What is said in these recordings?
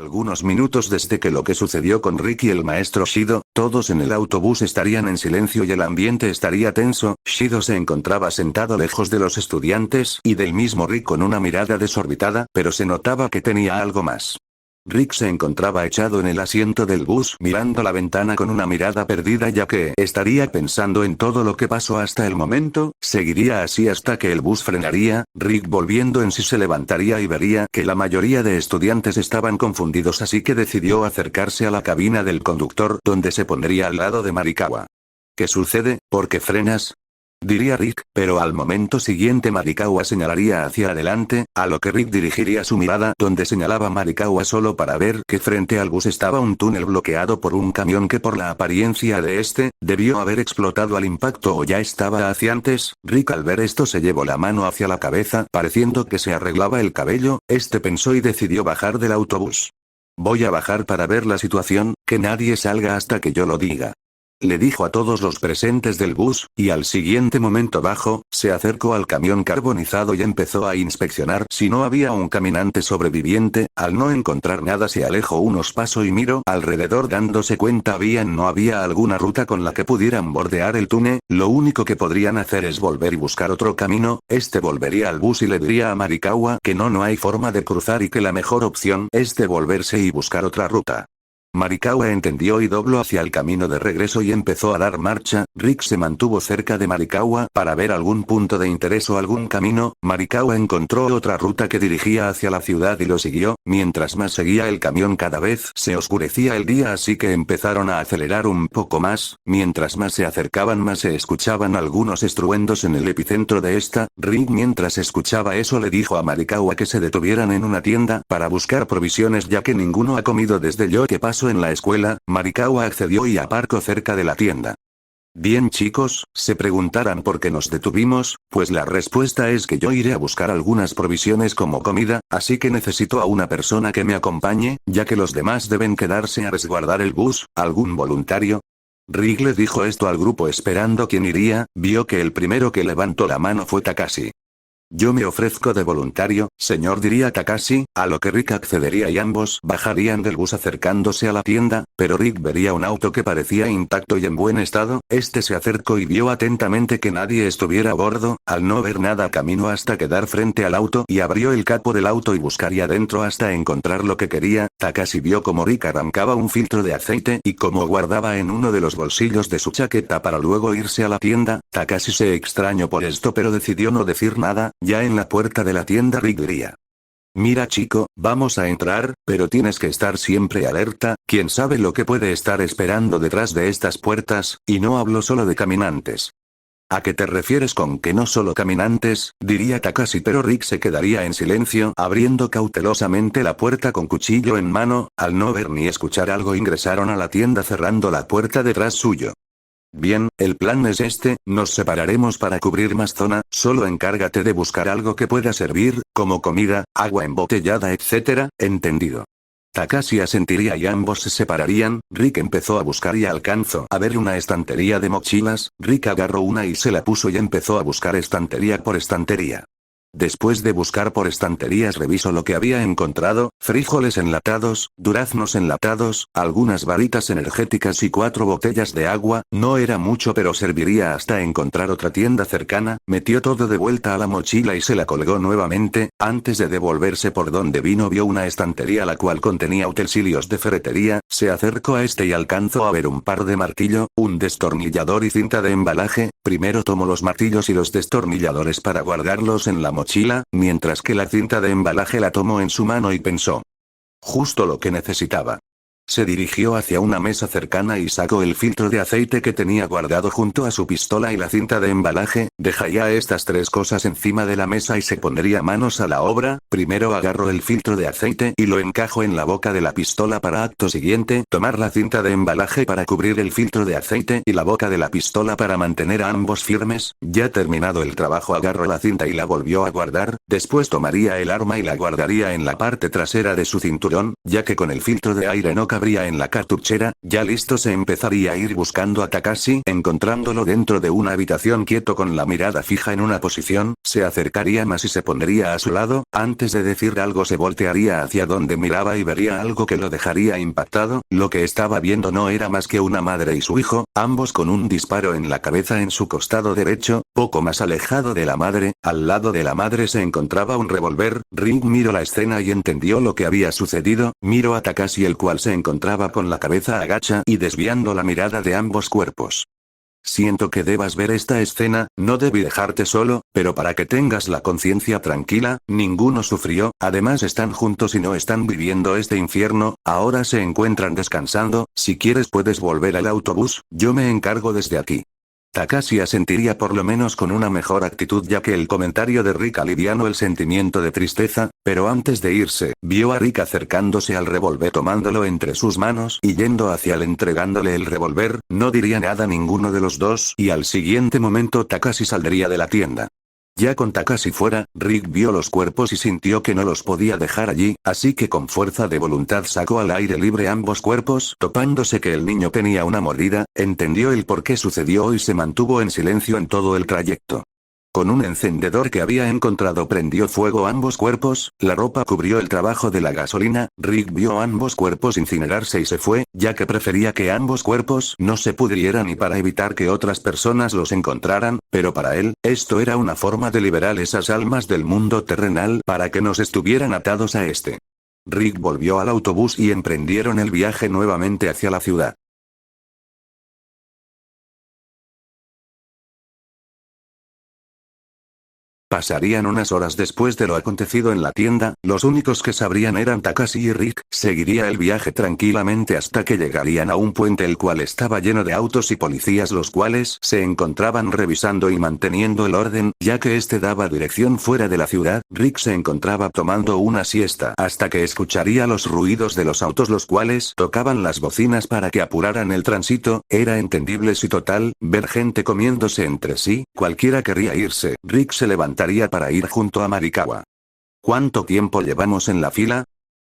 algunos minutos desde que lo que sucedió con Rick y el maestro Shido, todos en el autobús estarían en silencio y el ambiente estaría tenso. Shido se encontraba sentado lejos de los estudiantes y del mismo Rick con una mirada desorbitada, pero se notaba que tenía algo más. Rick se encontraba echado en el asiento del bus mirando la ventana con una mirada perdida ya que estaría pensando en todo lo que pasó hasta el momento. Seguiría así hasta que el bus frenaría. Rick volviendo en sí se levantaría y vería que la mayoría de estudiantes estaban confundidos, así que decidió acercarse a la cabina del conductor donde se pondría al lado de Marikawa. ¿Qué sucede? ¿Por qué frenas?, diría Rick, pero al momento siguiente Marikawa señalaría hacia adelante, a lo que Rick dirigiría su mirada donde señalaba Marikawa solo para ver que frente al bus estaba un túnel bloqueado por un camión que por la apariencia de este, debió haber explotado al impacto o ya estaba hacia antes. Rick al ver esto se llevó la mano hacia la cabeza, pareciendo que se arreglaba el cabello. Pensó y decidió bajar del autobús. Voy a bajar para ver la situación, que nadie salga hasta que yo lo diga, le dijo a todos los presentes del bus, y al siguiente momento bajó, se acercó al camión carbonizado y empezó a inspeccionar si no había un caminante sobreviviente. Al no encontrar nada se alejó unos pasos y miró alrededor dándose cuenta no había alguna ruta con la que pudieran bordear el túnel. Lo único que podrían hacer es volver y buscar otro camino. Volvería al bus y le diría a Marikawa que no hay forma de cruzar y que la mejor opción es volverse y buscar otra ruta. Marikawa entendió y dobló hacia el camino de regreso y empezó a dar marcha. Rick se mantuvo cerca de Marikawa para ver algún punto de interés o algún camino. Marikawa encontró otra ruta que dirigía hacia la ciudad y lo siguió. Mientras más seguía el camión cada vez se oscurecía el día, así que empezaron a acelerar un poco más. Mientras más se acercaban más se escuchaban algunos estruendos en el epicentro de esta. Rick mientras escuchaba eso le dijo a Marikawa que se detuvieran en una tienda para buscar provisiones ya que ninguno ha comido desde lo que pasó en la escuela. Marikawa accedió y aparcó cerca de la tienda. Bien chicos, se preguntarán por qué nos detuvimos, pues la respuesta es que yo iré a buscar algunas provisiones como comida, así que necesito a una persona que me acompañe, ya que los demás deben quedarse a resguardar el bus. ¿Algún voluntario? Rick le dijo esto al grupo esperando quién iría. Vio que el primero que levantó la mano fue Takashi. Yo me ofrezco de voluntario, señor, diría Takashi, a lo que Rick accedería y ambos bajarían del bus acercándose a la tienda, pero Rick vería un auto que parecía intacto y en buen estado. Se acercó y vio atentamente que nadie estuviera a bordo. Al no ver nada caminó hasta quedar frente al auto y abrió el capó del auto y buscaría dentro hasta encontrar lo que quería. Takashi vio como Rick arrancaba un filtro de aceite y como guardaba en uno de los bolsillos de su chaqueta para luego irse a la tienda. Takashi se extrañó por esto pero decidió no decir nada. Ya en la puerta de la tienda Rick diría: mira chico, vamos a entrar, pero tienes que estar siempre alerta, quién sabe lo que puede estar esperando detrás de estas puertas, y no hablo solo de caminantes. ¿A qué te refieres con que no solo caminantes?, diría Takashi, pero Rick se quedaría en silencio, abriendo cautelosamente la puerta con cuchillo en mano. Al no ver ni escuchar algo ingresaron a la tienda cerrando la puerta detrás suyo. Bien, el plan es nos separaremos para cubrir más zona, solo encárgate de buscar algo que pueda servir, como comida, agua embotellada etc., ¿entendido? Takashi asentiría y ambos se separarían. Rick empezó a buscar y alcanzó a ver una estantería de mochilas. Rick agarró una y se la puso y empezó a buscar estantería por estantería. Después de buscar por estanterías revisó lo que había encontrado: frijoles enlatados, duraznos enlatados, algunas varitas energéticas y 4 botellas de agua. No era mucho pero serviría hasta encontrar otra tienda cercana. Metió todo de vuelta a la mochila y se la colgó nuevamente. Antes de devolverse por donde vino vio una estantería la cual contenía utensilios de ferretería. Se acercó a y alcanzó a ver un par de martillo, un destornillador y cinta de embalaje. Primero tomó los martillos y los destornilladores para guardarlos en la mochila, mientras que la cinta de embalaje la tomó en su mano y pensó: justo lo que necesitaba. Se dirigió hacia una mesa cercana y sacó el filtro de aceite que tenía guardado junto a su pistola y la cinta de embalaje. Dejaría estas 3 cosas encima de la mesa y se pondría manos a la obra. Primero agarró el filtro de aceite y lo encajó en la boca de la pistola para acto siguiente tomar la cinta de embalaje para cubrir el filtro de aceite y la boca de la pistola para mantener a ambos firmes. Ya terminado el trabajo agarró la cinta y la volvió a guardar. Después tomaría el arma y la guardaría en la parte trasera de su cinturón, ya que con el filtro de aire no cabía cabría en la cartuchera, ya listo se empezaría a ir buscando a Takashi, encontrándolo dentro de una habitación quieto con la mirada fija en una posición, se acercaría más y se pondría a su lado, antes de decir algo se voltearía hacia donde miraba y vería algo que lo dejaría impactado, lo que estaba viendo no era más que una madre y su hijo, ambos con un disparo en la cabeza en su costado derecho, poco más alejado de la madre, al lado de la madre se encontraba un revólver. Rick miró la escena y entendió lo que había sucedido, miró a Takashi el cual se encontraba con la cabeza agacha y desviando la mirada de ambos cuerpos. Siento que debas ver esta escena, no debí dejarte solo, pero para que tengas la conciencia tranquila, ninguno sufrió, además están juntos y no están viviendo este infierno, ahora se encuentran descansando, si quieres puedes volver al autobús, yo me encargo desde aquí. Takashi asentiría por lo menos con una mejor actitud ya que el comentario de Rick alivianó el sentimiento de tristeza, pero antes de irse, vio a Rick acercándose al revólver tomándolo entre sus manos y yendo hacia él entregándole el revólver, no diría nada ninguno de los dos y al siguiente momento Takashi saldría de la tienda. Ya con Takashi fuera, Rick vio los cuerpos y sintió que no los podía dejar allí, así que con fuerza de voluntad sacó al aire libre ambos cuerpos, topándose que el niño tenía una mordida, entendió el por qué sucedió y se mantuvo en silencio en todo el trayecto. Con un encendedor que había encontrado prendió fuego a ambos cuerpos, la ropa cubrió el trabajo de la gasolina, Rick vio ambos cuerpos incinerarse y se fue, ya que prefería que ambos cuerpos no se pudrieran y para evitar que otras personas los encontraran, pero para él, esto era una forma de liberar esas almas del mundo terrenal para que no estuvieran atados a este. Rick volvió al autobús y emprendieron el viaje nuevamente hacia la ciudad. Pasarían unas horas después de lo acontecido en la tienda, los únicos que sabrían eran Takashi y Rick, seguiría el viaje tranquilamente hasta que llegarían a un puente el cual estaba lleno de autos y policías los cuales se encontraban revisando y manteniendo el orden, ya que este daba dirección fuera de la ciudad, Rick se encontraba tomando una siesta hasta que escucharía los ruidos de los autos los cuales tocaban las bocinas para que apuraran el tránsito, era entendible si total, ver gente comiéndose entre sí, cualquiera querría irse, Rick se levantó para ir junto a Marikawa. ¿Cuánto tiempo llevamos en la fila?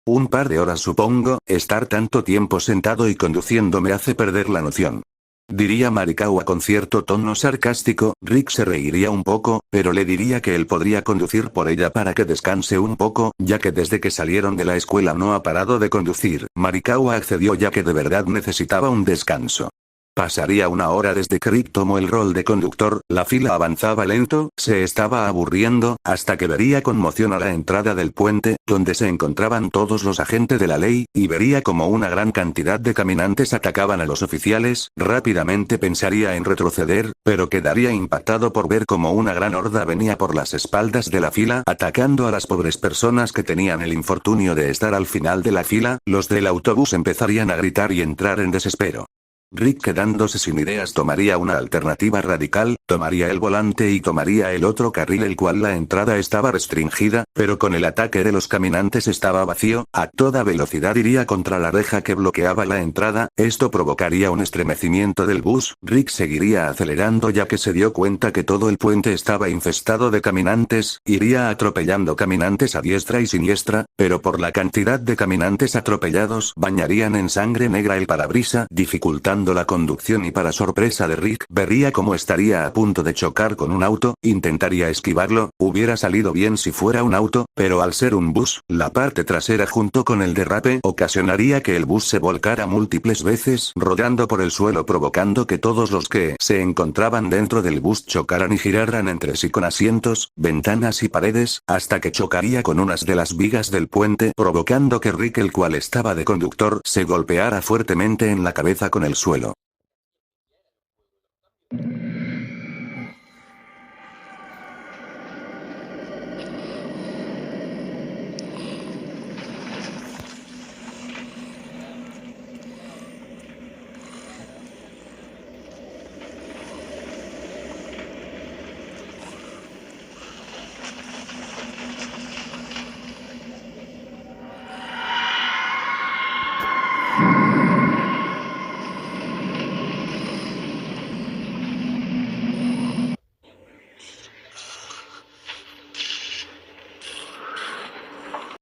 Un par de horas supongo, estar tanto tiempo sentado y conduciendo me hace perder la noción. Diría Marikawa con cierto tono sarcástico, Rick se reiría un poco, pero le diría que él podría conducir por ella para que descanse un poco, ya que desde que salieron de la escuela no ha parado de conducir. Marikawa accedió ya que de verdad necesitaba un descanso. Pasaría una hora desde que Rick tomó el rol de conductor, la fila avanzaba lento, se estaba aburriendo, hasta que vería conmoción a la entrada del puente, donde se encontraban todos los agentes de la ley, y vería como una gran cantidad de caminantes atacaban a los oficiales, rápidamente pensaría en retroceder, pero quedaría impactado por ver como una gran horda venía por las espaldas de la fila atacando a las pobres personas que tenían el infortunio de estar al final de la fila, los del autobús empezarían a gritar y entrar en desespero. Rick quedándose sin ideas tomaría una alternativa radical, tomaría el volante y tomaría el otro carril el cual la entrada estaba restringida, pero con el ataque de los caminantes estaba vacío, a toda velocidad iría contra la reja que bloqueaba la entrada, esto provocaría un estremecimiento del bus, Rick seguiría acelerando ya que se dio cuenta que todo el puente estaba infestado de caminantes, iría atropellando caminantes a diestra y siniestra, pero por la cantidad de caminantes atropellados bañarían en sangre negra el parabrisa, dificultando la conducción y para sorpresa de Rick, vería cómo estaría a punto de chocar con un auto, intentaría esquivarlo, hubiera salido bien si fuera un auto, pero al ser un bus, la parte trasera junto con el derrape ocasionaría que el bus se volcara múltiples veces, rodando por el suelo provocando que todos los que se encontraban dentro del bus chocaran y giraran entre sí con asientos, ventanas y paredes, hasta que chocaría con unas de las vigas del puente, provocando que Rick el cual estaba de conductor se golpeara fuertemente en la cabeza con el suelo.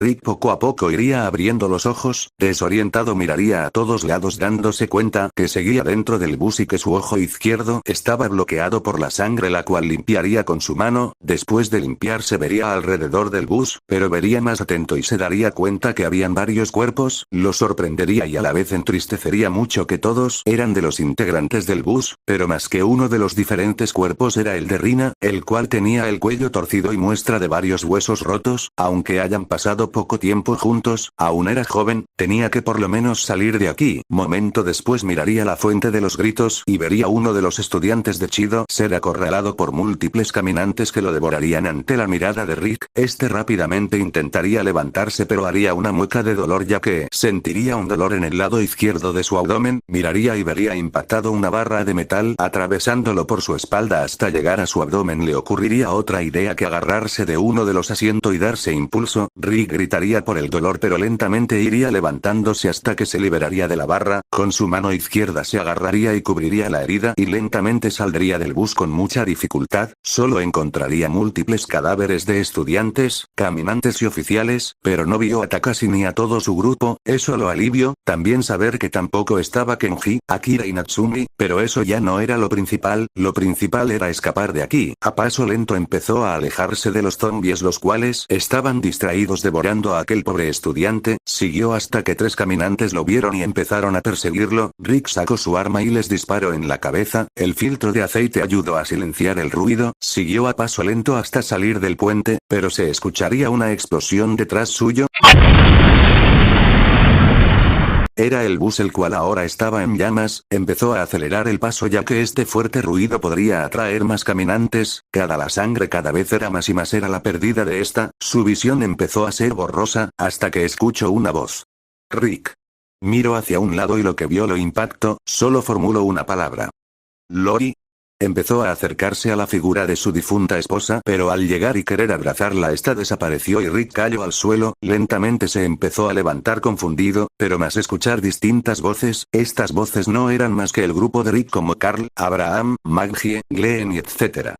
Rick poco a poco iría abriendo los ojos, desorientado miraría a todos lados dándose cuenta que seguía dentro del bus y que su ojo izquierdo estaba bloqueado por la sangre la cual limpiaría con su mano, después de limpiar se vería alrededor del bus, pero vería más atento y se daría cuenta que habían varios cuerpos, lo sorprendería y a la vez entristecería mucho que todos eran de los integrantes del bus, pero más que uno de los diferentes cuerpos era el de Rina, el cual tenía el cuello torcido y muestra de varios huesos rotos, aunque hayan pasado poco tiempo juntos, aún era joven, tenía que por lo menos salir de aquí. Momento después miraría la fuente de los gritos y vería uno de los estudiantes de Chido ser acorralado por múltiples caminantes que lo devorarían ante la mirada de Rick. Este rápidamente intentaría levantarse pero haría una mueca de dolor ya que sentiría un dolor en el lado izquierdo de su abdomen, miraría y vería impactado una barra de metal atravesándolo por su espalda hasta llegar a su abdomen. Le ocurriría otra idea que agarrarse de uno de los asientos y darse impulso. Rick gritaría por el dolor pero lentamente iría levantándose hasta que se liberaría de la barra, con su mano izquierda se agarraría y cubriría la herida y lentamente saldría del bus con mucha dificultad, solo encontraría múltiples cadáveres de estudiantes, caminantes y oficiales, pero no vio a Takashi ni a todo su grupo, eso lo alivió, también saber que tampoco estaba Kenji, Akira y Natsumi, pero eso ya no era lo principal era escapar de aquí. A paso lento empezó a alejarse de los zombies los cuales estaban distraídos devorando a aquel pobre estudiante, siguió hasta que 3 caminantes lo vieron y empezaron a perseguirlo. Rick sacó su arma y les disparó en la cabeza, el filtro de aceite ayudó a silenciar el ruido, siguió a paso lento hasta salir del puente, pero se escucharía una explosión detrás suyo. Era el bus el cual ahora estaba en llamas, empezó a acelerar el paso ya que este fuerte ruido podría atraer más caminantes, la sangre cada vez era más y más era la pérdida de esta, su visión empezó a ser borrosa, hasta que escuchó una voz. Rick. Miró hacia un lado y lo que vio lo impactó, solo formuló una palabra. Lori. Empezó a acercarse a la figura de su difunta esposa, pero al llegar y querer abrazarla esta desapareció y Rick cayó al suelo, lentamente se empezó a levantar confundido, pero más escuchar distintas voces, estas voces no eran más que el grupo de Rick como Carl, Abraham, Maggie, Glenn y etc.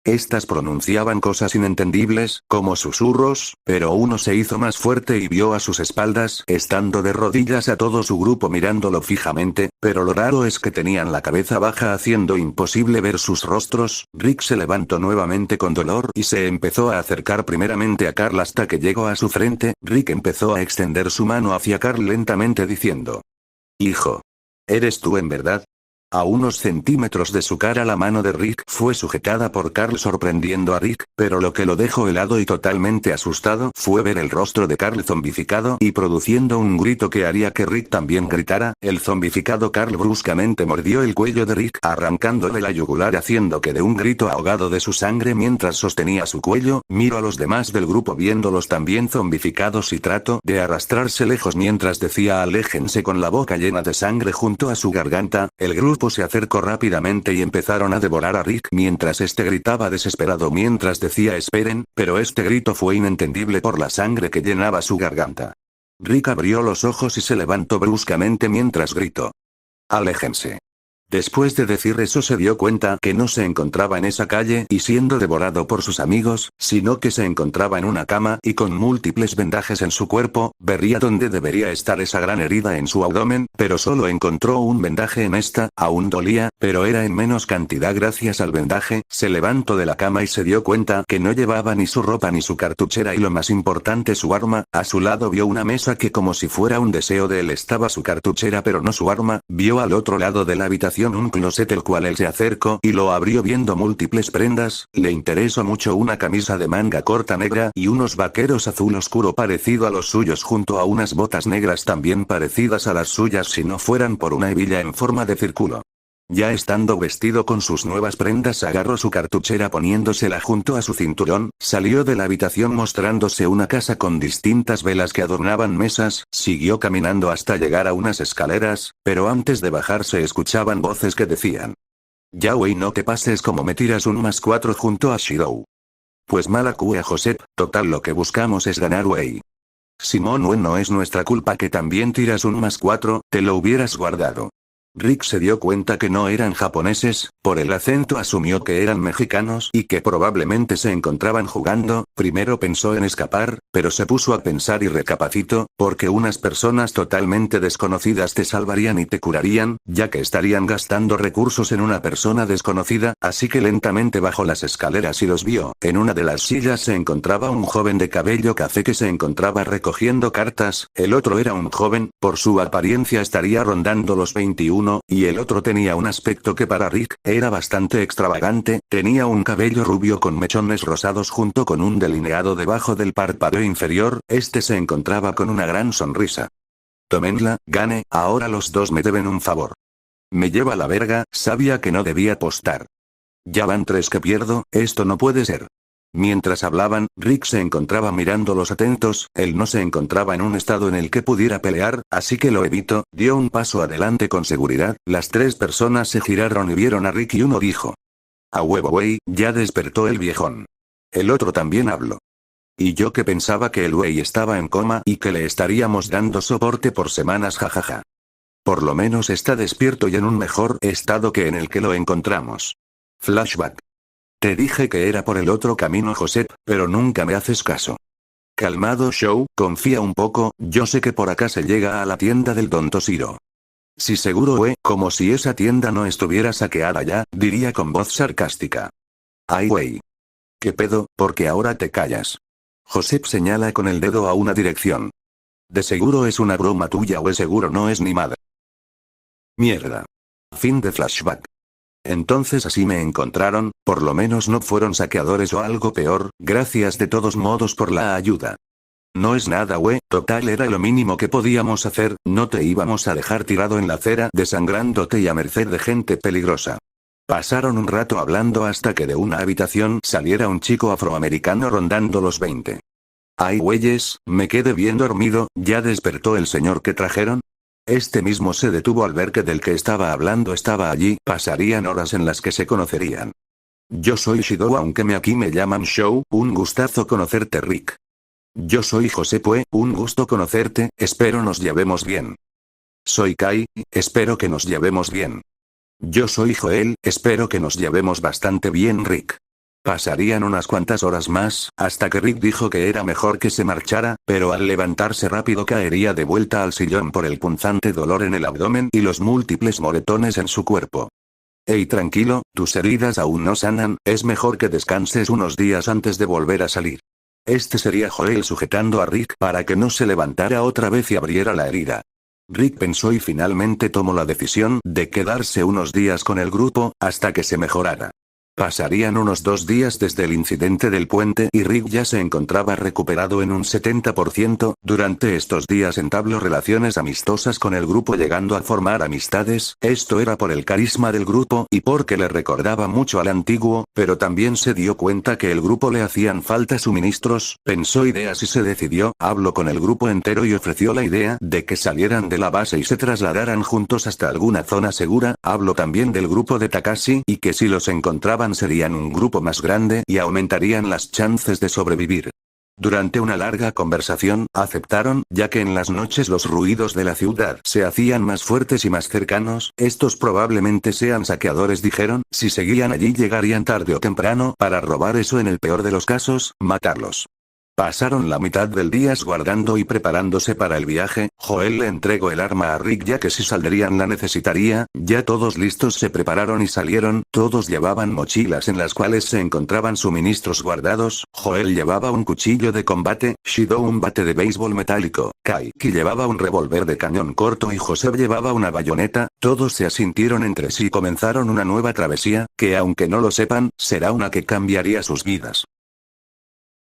Estas pronunciaban cosas inentendibles, como susurros, pero uno se hizo más fuerte y vio a sus espaldas, estando de rodillas a todo su grupo mirándolo fijamente, pero lo raro es que tenían la cabeza baja haciendo imposible ver sus rostros. Rick se levantó nuevamente con dolor y se empezó a acercar primeramente a Carl hasta que llegó a su frente. Rick empezó a extender su mano hacia Carl lentamente diciendo: Hijo. ¿Eres tú en verdad? A unos centímetros de su cara la mano de Rick fue sujetada por Carl sorprendiendo a Rick, pero lo que lo dejó helado y totalmente asustado fue ver el rostro de Carl zombificado y produciendo un grito que haría que Rick también gritara. El zombificado Carl bruscamente mordió el cuello de Rick arrancándole la yugular haciendo que de un grito ahogado de su sangre mientras sostenía su cuello. Miró a los demás del grupo viéndolos también zombificados y trató de arrastrarse lejos mientras decía aléjense con la boca llena de sangre junto a su garganta. El grupo se acercó rápidamente y empezaron a devorar a Rick mientras este gritaba desesperado mientras decía esperen, pero este grito fue inentendible por la sangre que llenaba su garganta. Rick abrió los ojos y se levantó bruscamente mientras gritó: aléjense. Después de decir eso se dio cuenta que no se encontraba en esa calle y siendo devorado por sus amigos, sino que se encontraba en una cama y con múltiples vendajes en su cuerpo. Vería dónde debería estar esa gran herida en su abdomen, pero solo encontró un vendaje en esta, aún dolía, pero era en menos cantidad gracias al vendaje. Se levantó de la cama y se dio cuenta que no llevaba ni su ropa ni su cartuchera y lo más importante su arma. A su lado vio una mesa que como si fuera un deseo de él estaba su cartuchera pero no su arma. Vio al otro lado de la habitación un closet el cual él se acercó y lo abrió viendo múltiples prendas. Le interesó mucho una camisa de manga corta negra y unos vaqueros azul oscuro parecido a los suyos junto a unas botas negras también parecidas a las suyas si no fueran por una hebilla en forma de círculo. Ya estando vestido con sus nuevas prendas agarró su cartuchera poniéndosela junto a su cinturón, salió de la habitación mostrándose una casa con distintas velas que adornaban mesas, siguió caminando hasta llegar a unas escaleras, pero antes de bajar se escuchaban voces que decían: Yahweh no te pases como me tiras un +4 junto a Shirou. Pues mala cua Josep, total lo que buscamos es ganar wey. Simón no es nuestra culpa que también tiras un +4, te lo hubieras guardado. Rick se dio cuenta que no eran japoneses, por el acento asumió que eran mexicanos y que probablemente se encontraban jugando. Primero pensó en escapar, pero se puso a pensar y recapacitó, porque unas personas totalmente desconocidas te salvarían y te curarían, ya que estarían gastando recursos en una persona desconocida, así que lentamente bajó las escaleras y los vio. En una de las sillas se encontraba un joven de cabello café que se encontraba recogiendo cartas, el otro era un joven, por su apariencia estaría rondando los 21, y el otro tenía un aspecto que para Rick, era bastante extravagante, tenía un cabello rubio con mechones rosados junto con un delineado debajo del párpado inferior, este se encontraba con una gran sonrisa. Tómenla, gane, ahora los dos me deben un favor. Me lleva la verga, sabía que no debía apostar. Ya van 3 que pierdo, esto no puede ser. Mientras hablaban, Rick se encontraba mirándolos atentos, él no se encontraba en un estado en el que pudiera pelear, así que lo evitó, dio un paso adelante con seguridad, las 3 personas se giraron y vieron a Rick y uno dijo. A huevo güey, ya despertó el viejón. El otro también habló. Y yo que pensaba que el güey estaba en coma y que le estaríamos dando soporte por semanas jajaja. Por lo menos está despierto y en un mejor estado que en el que lo encontramos. Flashback. Te dije que era por el otro camino Josep, pero nunca me haces caso. Calmado Show, confía un poco, yo sé que por acá se llega a la tienda del Don Toshiro. Sí seguro como si esa tienda no estuviera saqueada ya, diría con voz sarcástica. Ay güey. ¿Qué pedo? Porque ahora te callas. Josep señala con el dedo a una dirección. De seguro es una broma tuya o de seguro no es ni madre. Mierda. Fin de flashback. Entonces así me encontraron, por lo menos no fueron saqueadores o algo peor, gracias de todos modos por la ayuda. No es nada total era lo mínimo que podíamos hacer, no te íbamos a dejar tirado en la acera desangrándote y a merced de gente peligrosa. Pasaron un rato hablando hasta que de una habitación saliera un chico afroamericano rondando los 20. Ay güeyes, me quedé bien dormido, ¿ya despertó el señor que trajeron? Este mismo se detuvo al ver que del que estaba hablando estaba allí, pasarían horas en las que se conocerían. Yo soy Shido aunque aquí me llaman Show, un gustazo conocerte Rick. Yo soy José un gusto conocerte, espero nos llevemos bien. Soy Kai, espero que nos llevemos bien. Yo soy Joel, espero que nos llevemos bastante bien Rick. Pasarían unas cuantas horas más, hasta que Rick dijo que era mejor que se marchara, pero al levantarse rápido caería de vuelta al sillón por el punzante dolor en el abdomen y los múltiples moretones en su cuerpo. Ey tranquilo, tus heridas aún no sanan, es mejor que descanses unos días antes de volver a salir. Este sería Joel sujetando a Rick para que no se levantara otra vez y abriera la herida. Rick pensó y finalmente tomó la decisión de quedarse unos días con el grupo, hasta que se mejorara. Pasarían unos 2 días desde el incidente del puente y Rick ya se encontraba recuperado en un 70%, durante estos días entabló relaciones amistosas con el grupo llegando a formar amistades, esto era por el carisma del grupo y porque le recordaba mucho al antiguo, pero también se dio cuenta que el grupo le hacían falta suministros, pensó ideas y se decidió, habló con el grupo entero y ofreció la idea de que salieran de la base y se trasladaran juntos hasta alguna zona segura, habló también del grupo de Takashi y que si los encontraban serían un grupo más grande y aumentarían las chances de sobrevivir. Durante una larga conversación, aceptaron, ya que en las noches los ruidos de la ciudad se hacían más fuertes y más cercanos, estos probablemente sean saqueadores dijeron, si seguían allí llegarían tarde o temprano para robar eso en el peor de los casos, matarlos. Pasaron la mitad del día guardando y preparándose para el viaje, Joel le entregó el arma a Rick ya que si saldrían la necesitaría, ya todos listos se prepararon y salieron, todos llevaban mochilas en las cuales se encontraban suministros guardados, Joel llevaba un cuchillo de combate, Shido un bate de béisbol metálico, Kai llevaba un revólver de cañón corto y José llevaba una bayoneta, todos se asintieron entre sí y comenzaron una nueva travesía, que aunque no lo sepan, será una que cambiaría sus vidas.